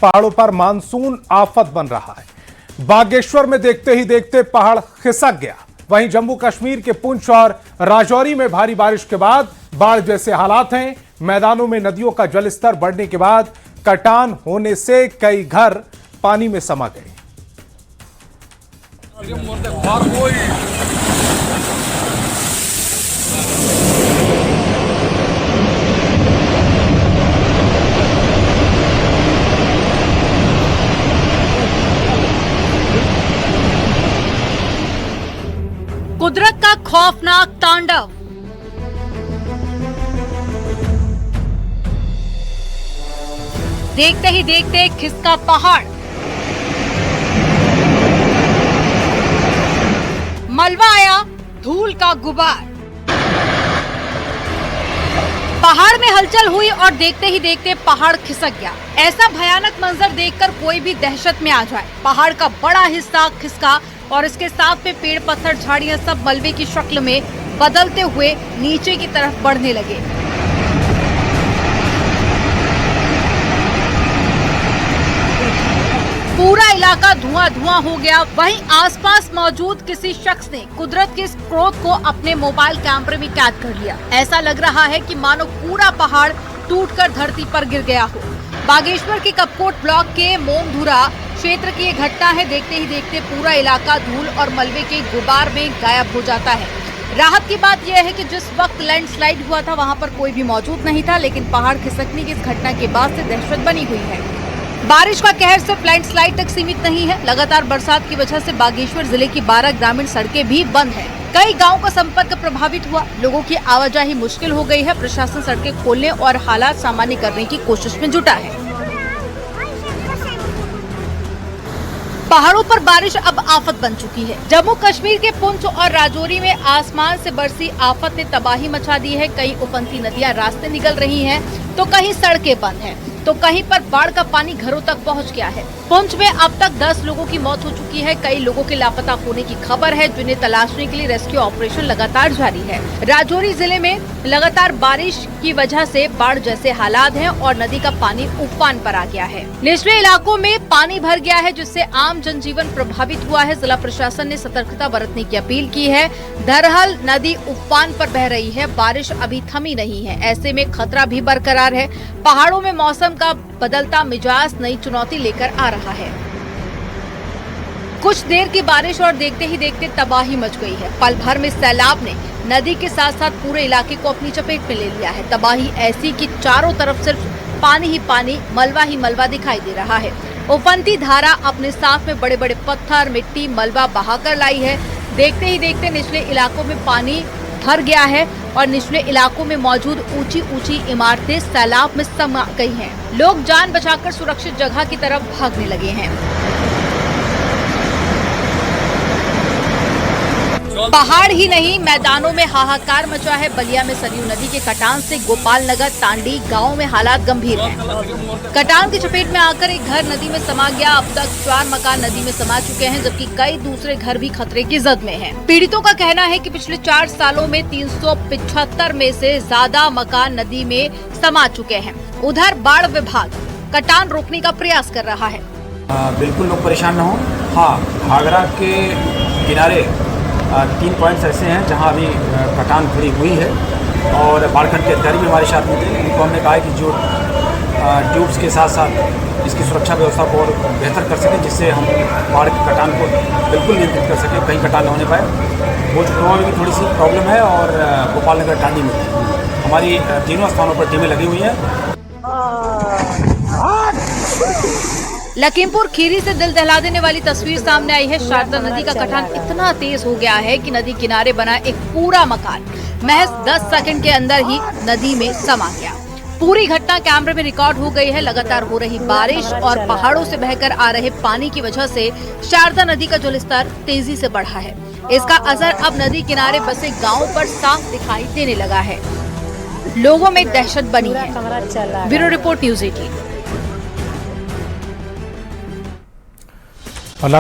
पहाड़ों पर मानसून आफत बन रहा है। बागेश्वर में देखते ही देखते पहाड़ खिसक गया। वहीं जम्मू कश्मीर के पुंछ और राजौरी में भारी बारिश के बाद बाढ़ जैसे हालात हैं। मैदानों में नदियों का जलस्तर बढ़ने के बाद कटान होने से कई घर पानी में समा गए। कुदरत का खौफनाक तांडव। देखते ही देखते खिसका पहाड़। मलबा आया, धूल का गुबार। पहाड़ में हलचल हुई और देखते ही देखते पहाड़ खिसक गया। ऐसा भयानक मंजर देखकर कोई भी दहशत में आ जाए। पहाड़ का बड़ा हिस्सा खिसका और इसके साथ में पेड़, पत्थर, झाड़ियां सब मलबे की शक्ल में बदलते हुए नीचे की तरफ बढ़ने लगे। पूरा इलाका धुआं धुआं हो गया। वहीं आसपास मौजूद किसी शख्स ने कुदरत के इस क्रोध को अपने मोबाइल कैमरे में कैद कर लिया। ऐसा लग रहा है कि मानो पूरा पहाड़ टूटकर धरती पर गिर गया हो। बागेश्वर के कपकोट ब्लॉक के मोमधुरा क्षेत्र की ये घटना है। देखते ही देखते पूरा इलाका धूल और मलबे के गुबार में गायब हो जाता है। राहत की बात यह है कि जिस वक्त लैंडस्लाइड हुआ था वहां पर कोई भी मौजूद नहीं था, लेकिन पहाड़ खिसकने की इस घटना के बाद से दहशत बनी हुई है। बारिश का कहर सिर्फ लैंडस्लाइड तक सीमित नहीं है। लगातार बरसात की वजह से बागेश्वर जिले की 12 ग्रामीण सड़कें भी बंद हैं। कई गांवों का संपर्क प्रभावित हुआ। लोगों की आवाजाही मुश्किल हो गई है। प्रशासन सड़कें खोलने और हालात सामान्य करने की कोशिश में जुटा है। पहाड़ों पर बारिश अब आफत बन चुकी है। जम्मू कश्मीर के पुंछ और राजौरी में आसमान से बरसी आफत ने तबाही मचा दी है। कई उफनती नदियां रास्ते निकल रही हैं, तो कहीं सड़कें बंद हैं, तो कहीं पर बाढ़ का पानी घरों तक पहुंच गया है। पुंछ में अब तक 10 लोगों की मौत हो चुकी है। कई लोगों के लापता होने की खबर है, जिन्हें तलाशने के लिए रेस्क्यू ऑपरेशन लगातार जारी है। राजौरी जिले में लगातार बारिश की वजह से बाढ़ जैसे हालात हैं और नदी का पानी उफान पर आ गया है। निचले इलाकों में पानी भर गया है, जिससे आम जनजीवन प्रभावित हुआ है। जिला प्रशासन ने सतर्कता बरतने की अपील की है। दरहल नदी उफान पर बह रही है। बारिश अभी थमी नहीं है, ऐसे में खतरा भी बरकरार है। पहाड़ों में मौसम का बदलता मिजाज नई चुनौती लेकर आ रहा है। कुछ देर की बारिश और देखते ही देखते तबाही मच गई है। पल भर में सैलाब ने नदी के साथ साथ पूरे इलाके को अपनी चपेट में ले लिया है। तबाही ऐसी कि चारों तरफ सिर्फ पानी ही पानी, मलबा ही मलबा दिखाई दे रहा है। उफनती धारा अपने साथ में बड़े बड़े पत्थर, मिट्टी, मलबा बहाकर लाई है। देखते ही देखते निचले इलाकों में पानी भर गया है और निचले इलाकों में मौजूद ऊंची ऊंची इमारतें सैलाब में समा गई हैं। लोग जान बचाकर सुरक्षित जगह की तरफ भागने लगे हैं। पहाड़ ही नहीं, मैदानों में हाहाकार मचा है। बलिया में सरयू नदी के कटान से गोपाल नगर, तांडी गांव में हालात गंभीर हैं। कटान की चपेट में आकर एक घर नदी में समा गया। अब तक 4 मकान नदी में समा चुके हैं, जबकि कई दूसरे घर भी खतरे की जद में हैं। पीड़ितों का कहना है कि पिछले 4 सालों में 375 में से ज्यादा मकान नदी में समा चुके हैं। उधर बाढ़ विभाग कटान रोकने का प्रयास कर रहा है। बिल्कुल लोग परेशान न हो। हाँ, घाघरा के किनारे 3 पॉइंट्स ऐसे हैं जहां अभी कटान खड़ी हुई है और बाढ़खंड के अधिकारी भी हमारे साथ में थे। उनको हमने कहा है कि जो ट्यूब्स के साथ साथ इसकी सुरक्षा व्यवस्था को और बेहतर कर सकें, जिससे हम बाढ़ के कटान को बिल्कुल नियंत्रित कर सकें, कहीं कटान न होने पाए। भोजपुर में भी थोड़ी सी प्रॉब्लम है और गोपाल नगर, टांडी में हमारी तीनों स्थानों पर टीमें लगी हुई हैं। लखीमपुर खीरी से दिल दहला देने वाली तस्वीर सामने आई है। शारदा नदी का कटान इतना तेज हो गया है कि नदी किनारे बना एक पूरा मकान महज 10 सेकंड के अंदर ही नदी में समा गया। पूरी घटना कैमरे में रिकॉर्ड हो गई है। लगातार हो रही बारिश और पहाड़ों से बहकर आ रहे पानी की वजह से शारदा नदी का जलस्तर तेजी से बढ़ा है। इसका असर अब नदी किनारे बसे गाँव पर साफ दिखाई देने लगा है। लोगों में दहशत बनी है। Bureau report, news 18।